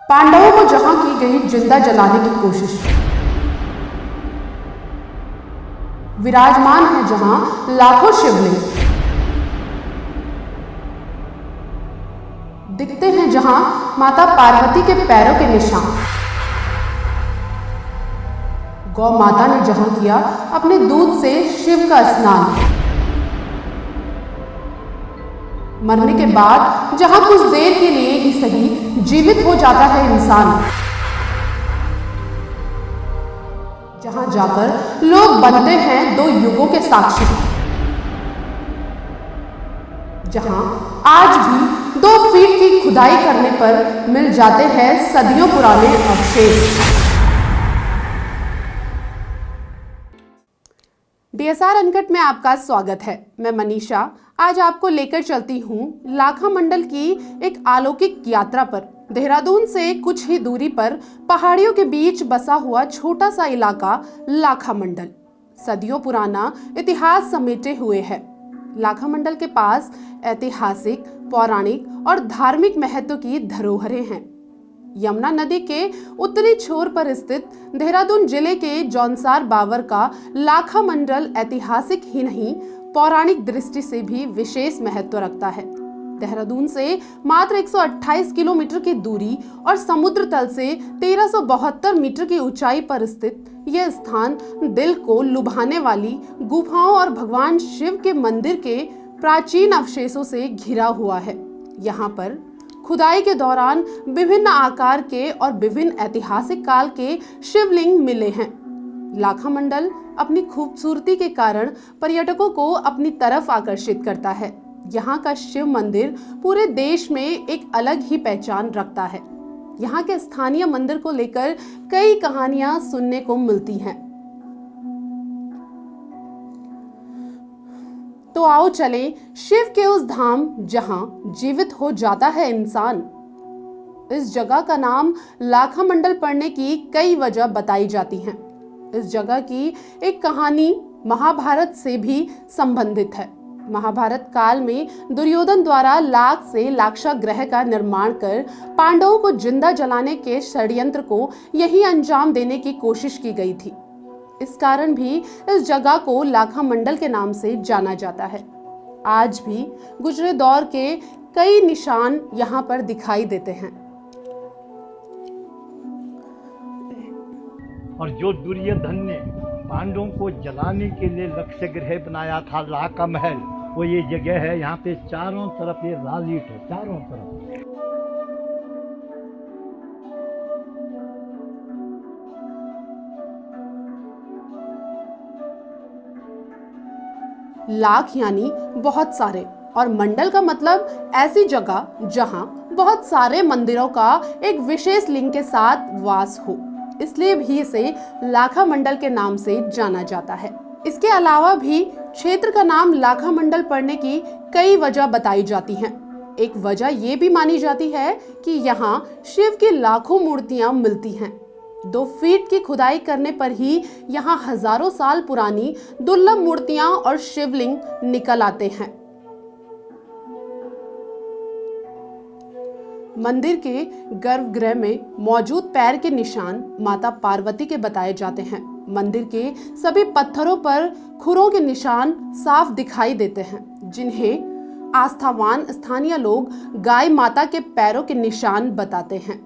पांडवों को जहां की गई जिंदा जलाने की कोशिश। विराजमान है जहां लाखों शिवलिंग। दिखते हैं जहां माता पार्वती के पैरों के निशान। गौ माता ने जहां किया अपने दूध से शिव का स्नान। मरने के बाद जहां कुछ देर के लिए ही सही जीवित हो जाता है इंसान, जहां जाकर लोग बनते हैं दो युगों के साक्षी, जहां आज भी 2 फीट की खुदाई करने पर मिल जाते हैं सदियों पुराने अवशेष। डीएसआर अनकट में आपका स्वागत है। मैं मनीषा आज आपको लेकर चलती हूँ लाखा मंडल की एक अलौकिक यात्रा पर। देहरादून से कुछ ही दूरी पर पहाड़ियों के बीच बसा हुआ छोटा सा इलाका लाखा मंडल सदियों पुराना इतिहास समेटे हुए है। लाखा मंडल के पास ऐतिहासिक, पौराणिक और धार्मिक महत्व की धरोहरें हैं। यमुना नदी के उत्तरी छोर पर स्थित देहरादून जिले के जौनसार बावर का लाखा मंडल ऐतिहासिक ही नहीं, पौराणिक दृष्टि से भी विशेष महत्व रखता है। देहरादून से मात्र 128 किलोमीटर की दूरी और समुद्र तल से 1372 मीटर की ऊंचाई पर स्थित यह स्थान दिल को लुभाने वाली गुफाओं और भगवान शिव के मंदिर के प्राचीन अवशेषों से घिरा हुआ है। यहाँ पर खुदाई के दौरान विभिन्न आकार के और विभिन्न ऐतिहासिक काल के शिवलिंग मिले हैं। लाखा मंडल अपनी खूबसूरती के कारण पर्यटकों को अपनी तरफ आकर्षित करता है। यहाँ का शिव मंदिर पूरे देश में एक अलग ही पहचान रखता है। यहाँ के स्थानीय मंदिर को लेकर कई कहानियां सुनने को मिलती हैं। तो आओ चलें शिव के उस धाम जहां जीवित हो जाता है इंसान। इस जगह का नाम लाखा मंडल पड़ने की कई वजह बताई जाती हैं। इस जगह की एक कहानी महाभारत से भी संबंधित है। महाभारत काल में दुर्योधन द्वारा लाख से लाक्षागृह का निर्माण कर पांडवों को जिंदा जलाने के षड्यंत्र को यही अंजाम देने की कोशिश की गई थी। इस कारण भी इस जगह को लाखा मंडल के नाम से जाना जाता है। आज भी गुजरे दौर के कई निशान यहाँ पर दिखाई देते हैं। और जो दुर्योधन ने पांडवों को जलाने के लिए लक्ष्य गृह बनाया था लाखा महल, वो ये जगह है। यहाँ पे चारों तरफ ये लाल ईंट है, चारों तरफ। लाख यानी बहुत सारे और मंडल का मतलब ऐसी जगह जहां बहुत सारे मंदिरों का एक विशेष लिंग के साथ वास हो, इसलिए भी इसे लाखा मंडल के नाम से जाना जाता है। इसके अलावा भी क्षेत्र का नाम लाखा मंडल पड़ने की कई वजह बताई जाती हैं। एक वजह ये भी मानी जाती है कि यहाँ शिव की लाखों मूर्तियां मिलती हैं। 2 फीट की खुदाई करने पर ही यहाँ हजारों साल पुरानी दुर्लभ मूर्तियां और शिवलिंग निकल आते हैं। मंदिर के गर्भगृह में मौजूद पैर के निशान माता पार्वती के बताए जाते हैं। मंदिर के सभी पत्थरों पर खुरों के निशान साफ दिखाई देते हैं, जिन्हें आस्थावान स्थानीय लोग गाय माता के पैरों के निशान बताते हैं।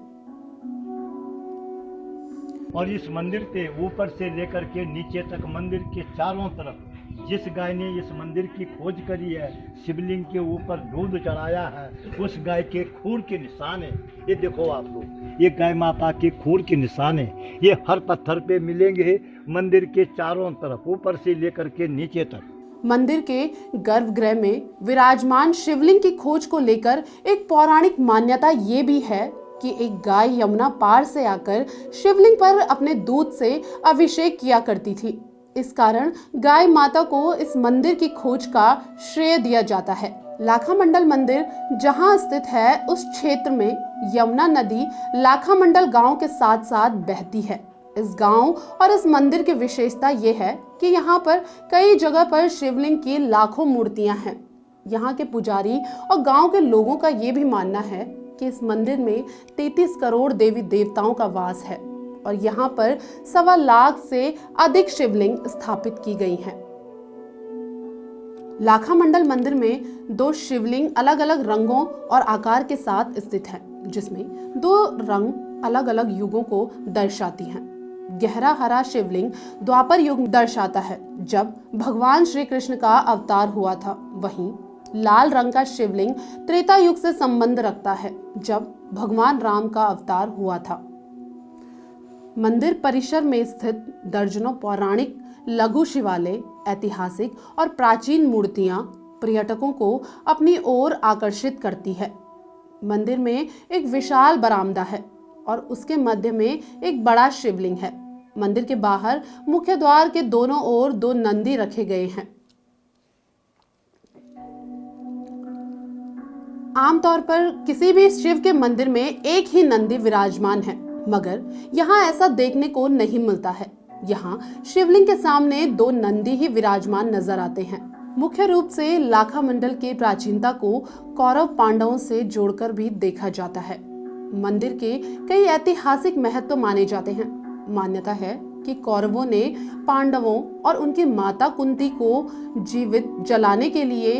और इस मंदिर के ऊपर से लेकर के नीचे तक मंदिर के चारों तरफ जिस गाय ने इस मंदिर की खोज करी है, शिवलिंग के ऊपर दूध चढ़ाया है, उस गाय के खूर के निशान है। ये देखो आप लोग, ये गाय माता के खूर के निशान है। ये हर पत्थर पे मिलेंगे मंदिर के चारों तरफ, ऊपर से लेकर के नीचे तक। मंदिर के गर्भगृह में विराजमान शिवलिंग की खोज को लेकर एक पौराणिक मान्यता ये भी है कि एक गाय यमुना पार से आकर शिवलिंग पर अपने दूध से अभिषेक किया करती थी। इस कारण गाय माता को इस मंदिर की खोज का श्रेय दिया जाता है। लाखा मंडल मंदिर जहां स्थित है, उस क्षेत्र में यमुना नदी लाखा मंडल गांव के साथ साथ बहती है। इस गांव और इस मंदिर की विशेषता ये है कि यहाँ पर कई जगह पर शिवलिंग की लाखों मूर्तियां हैं। यहाँ के पुजारी और गांव के लोगों का ये भी मानना है कि इस मंदिर में 33 करोड़ देवी देवताओं का वास है और यहाँ पर 1.25 लाख से अधिक शिवलिंग स्थापित की गई हैं। लाखा मंडल मंदिर में 2 शिवलिंग अलग अलग रंगों और आकार के साथ स्थित हैं, जिसमें 2 रंग अलग अलग युगों को दर्शाती हैं। गहरा हरा शिवलिंग द्वापर युग दर्शाता है, जब भगवान श्री कृष्ण का अवतार हुआ था। वहीं लाल रंग का शिवलिंग त्रेता युग से संबंध रखता है, जब भगवान राम का अवतार हुआ था। मंदिर परिसर में स्थित दर्जनों पौराणिक लघु शिवालय, ऐतिहासिक और प्राचीन मूर्तियां पर्यटकों को अपनी ओर आकर्षित करती है। मंदिर में एक विशाल बरामदा है और उसके मध्य में एक बड़ा शिवलिंग है। मंदिर के बाहर मुख्य द्वार के दोनों ओर 2 नंदी रखे गए हैं। आमतौर पर किसी भी शिव के मंदिर में एक ही नंदी विराजमान है, मगर यहाँ ऐसा देखने को नहीं मिलता है। यहाँ शिवलिंग के सामने 2 नंदी ही विराजमान नजर आते हैं। मुख्य रूप से लाखा मंडल की प्राचीनता को कौरव पांडवों से जोड़कर भी देखा जाता है। मंदिर के कई ऐतिहासिक महत्व माने जाते हैं। मान्यता है कि कौरवों ने पांडवों और उनकी माता कुंती को जीवित जलाने के लिए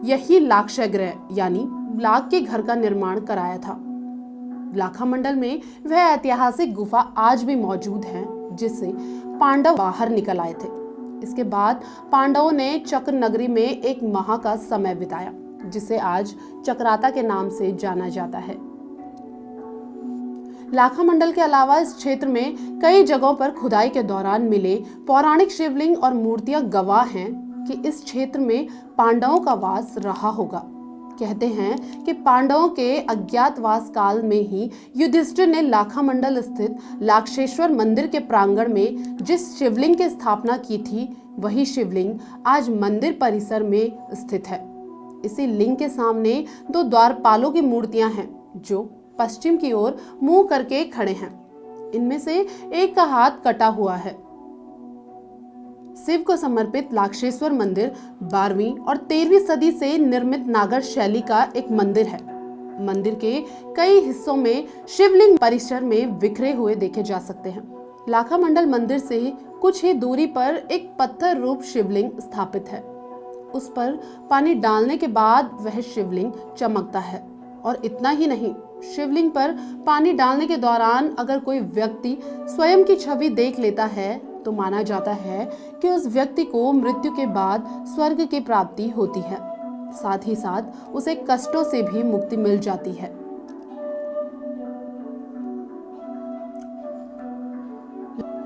यही लाक्षागृह यानी लाख के घर का निर्माण कराया था। लाखा मंडल में वह ऐतिहासिक गुफा आज भी मौजूद है, जिससे पांडव बाहर निकल आए थे। इसके बाद पांडवों ने चक्र नगरी में एक माह का समय बिताया, जिसे आज चक्राता के नाम से जाना जाता है। लाखा मंडल के अलावा इस क्षेत्र में कई जगहों पर खुदाई के दौरान मिले पौराणिक शिवलिंग और मूर्तियां गवाह हैं कि इस क्षेत्र में पांडवों का वास रहा होगा। कहते हैं कि पांडवों के अज्ञातवास काल में ही युधिष्ठिर ने लाखा मंडल स्थित लाक्षेश्वर मंदिर के प्रांगण में जिस शिवलिंग की स्थापना की थी, वही शिवलिंग आज मंदिर परिसर में स्थित है। इसी लिंग के सामने 2 द्वारपालों की मूर्तियां हैं, जो पश्चिम की ओर मुंह करके खड़े हैं। इनमें से एक का हाथ कटा हुआ है। शिव को समर्पित लाक्षेश्वर मंदिर 12वीं और 13वीं सदी से निर्मित नागर शैली का एक मंदिर है। मंदिर के कई हिस्सों में शिवलिंग परिसर में बिखरे हुए देखे जा सकते हैं। लाखा मंडल मंदिर से कुछ ही दूरी पर एक पत्थर रूप शिवलिंग स्थापित है। उस पर पानी डालने के बाद वह शिवलिंग चमकता है। और इतना ही नहीं, शिवलिंग पर पानी डालने के दौरान अगर कोई व्यक्ति स्वयं की छवि देख लेता है तो माना जाता है कि उस व्यक्ति को मृत्यु के बाद स्वर्ग की प्राप्ति होती है। साथ ही साथ उसे कष्टों से भी मुक्ति मिल जाती है।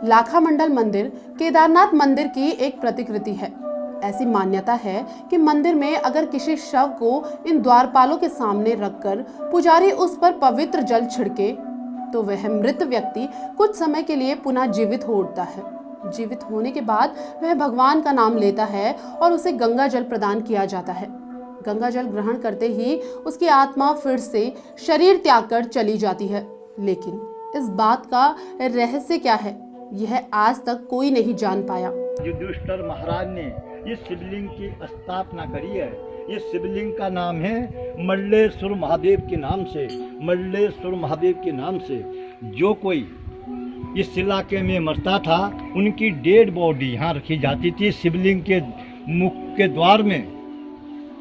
लाखा मंडल मंदिर केदारनाथ मंदिर की एक प्रतिकृति है। ऐसी मान्यता है कि मंदिर में अगर किसी शव को इन द्वारपालों के सामने रखकर पुजारी उस पर पवित्र जल छिड़के तो वह मृत व्यक्ति कुछ समय के लिए पुनः जीवित हो उठता है। जीवित होने के बाद वह भगवान का नाम लेता है और उसे गंगा जल प्रदान किया जाता है। गंगा जल ग्रहण करते ही उसकी आत्मा फिर से शरीर त्याग कर चली जाती है। लेकिन इस बात का रहस्य क्या है, यह आज तक कोई नहीं जान पाया। युधिष्ठिर महाराज ने इस शिवलिंग की स्थापना करी है। इस शिवलिंग का नाम है मल्लेश्वर महादेव के नाम से। मल्लेश्वर महादेव के नाम से जो कोई इस इलाके में मरता था, उनकी डेड बॉडी यहाँ रखी जाती थी शिवलिंग के मुख के द्वार में।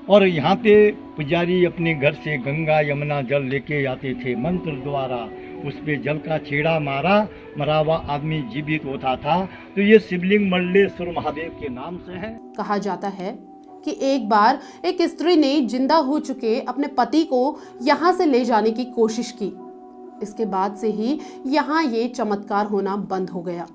और यहाँ पे पुजारी अपने घर से गंगा यमुना जल लेके आते थे। मंत्र द्वारा उस पे जल का छेड़ा मारा, मरा हुआ आदमी जीवित होता था। तो ये शिवलिंग मल्लेश्वर महादेव के नाम से है। कहा जाता है कि एक बार एक स्त्री ने जिंदा हो चुके अपने पति को यहाँ से ले जाने की कोशिश की। इसके बाद से ही यहाँ ये चमत्कार होना बंद हो गया।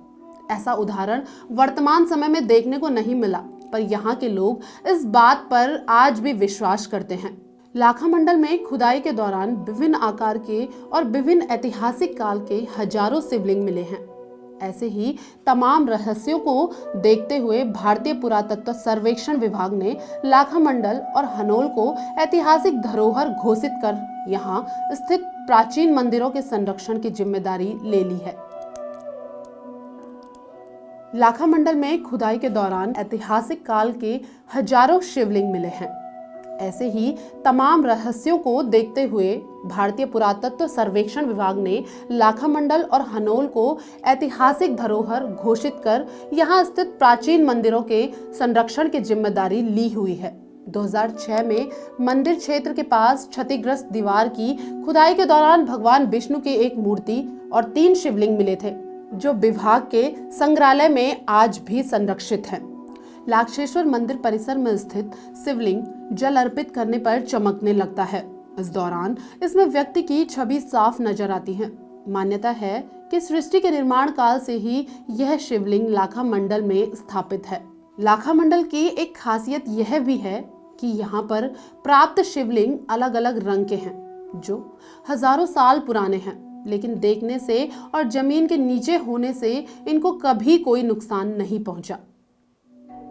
ऐसा उदाहरण वर्तमान समय में देखने को नहीं मिला, पर यहाँ के लोग इस बात पर आज भी विश्वास करते हैं। लाखा मंडल में खुदाई के दौरान विभिन्न आकार के और विभिन्न ऐतिहासिक काल के हजारों शिवलिंग मिले हैं। ऐसे ही तमाम रहस्यों को देखते हुए भारतीय पुरातत्व सर्वेक्षण विभाग ने लाखा मंडल और हनोल को ऐतिहासिक धरोहर घोषित कर यहाँ स्थित प्राचीन मंदिरों के संरक्षण की जिम्मेदारी ले ली है। लाखा मंडल में खुदाई के दौरान ऐतिहासिक काल के हजारों शिवलिंग मिले हैं। ऐसे ही तमाम रहस्यों को देखते हुए भारतीय पुरातत्व सर्वेक्षण विभाग ने लाखामंडल और हनोल को ऐतिहासिक धरोहर घोषित कर यहां स्थित प्राचीन मंदिरों के संरक्षण की जिम्मेदारी ली हुई है। 2006 में मंदिर क्षेत्र के पास क्षतिग्रस्त दीवार की खुदाई के दौरान भगवान विष्णु की एक मूर्ति और 3 शिवलिंग मिले थे, जो विभाग के संग्रहालय में आज भी संरक्षित हैं। लाक्षेश्वर मंदिर परिसर में स्थित शिवलिंग जल अर्पित करने पर चमकने लगता है। इस दौरान इसमें व्यक्ति की छवि साफ नजर आती है। मान्यता है कि सृष्टि के निर्माण काल से ही यह शिवलिंग लाखामंडल में स्थापित है। लाखामंडल की एक खासियत यह भी है कि यहाँ पर प्राप्त शिवलिंग अलग अलग रंग के हैं, जो हजारों साल पुराने हैं, लेकिन देखने से और जमीन के नीचे होने से इनको कभी कोई नुकसान नहीं पहुंचा।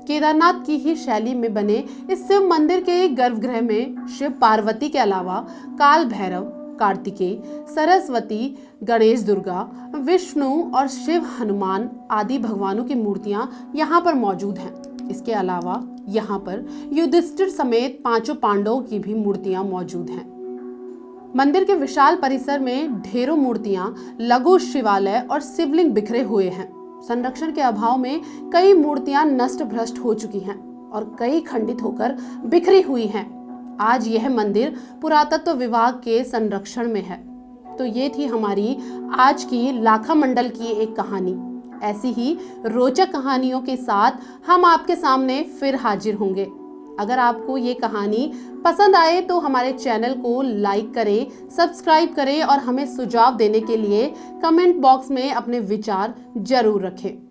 केदारनाथ की ही शैली में बने इस शिव मंदिर के गर्भगृह में शिव पार्वती के अलावा काल भैरव, कार्तिकेय, सरस्वती, गणेश, दुर्गा, विष्णु और शिव हनुमान आदि भगवानों की मूर्तियां यहाँ पर मौजूद हैं। इसके अलावा यहाँ पर युधिष्ठिर समेत 5 पांडवों की भी मूर्तियां मौजूद हैं। मंदिर के विशाल परिसर में ढेरों मूर्तियां, लघु शिवालय और शिवलिंग बिखरे हुए हैं। संरक्षण के अभाव में कई मूर्तियां नष्ट भ्रष्ट हो चुकी हैं और कई खंडित होकर बिखरी हुई हैं। आज यह मंदिर पुरातत्व विभाग के संरक्षण में है। तो ये थी हमारी आज की लाखामंडल की एक कहानी। ऐसी ही रोचक कहानियों के साथ हम आपके सामने फिर हाजिर होंगे। अगर आपको ये कहानी पसंद आए तो हमारे चैनल को लाइक करें, सब्सक्राइब करें और हमें सुझाव देने के लिए कमेंट बॉक्स में अपने विचार जरूर रखें।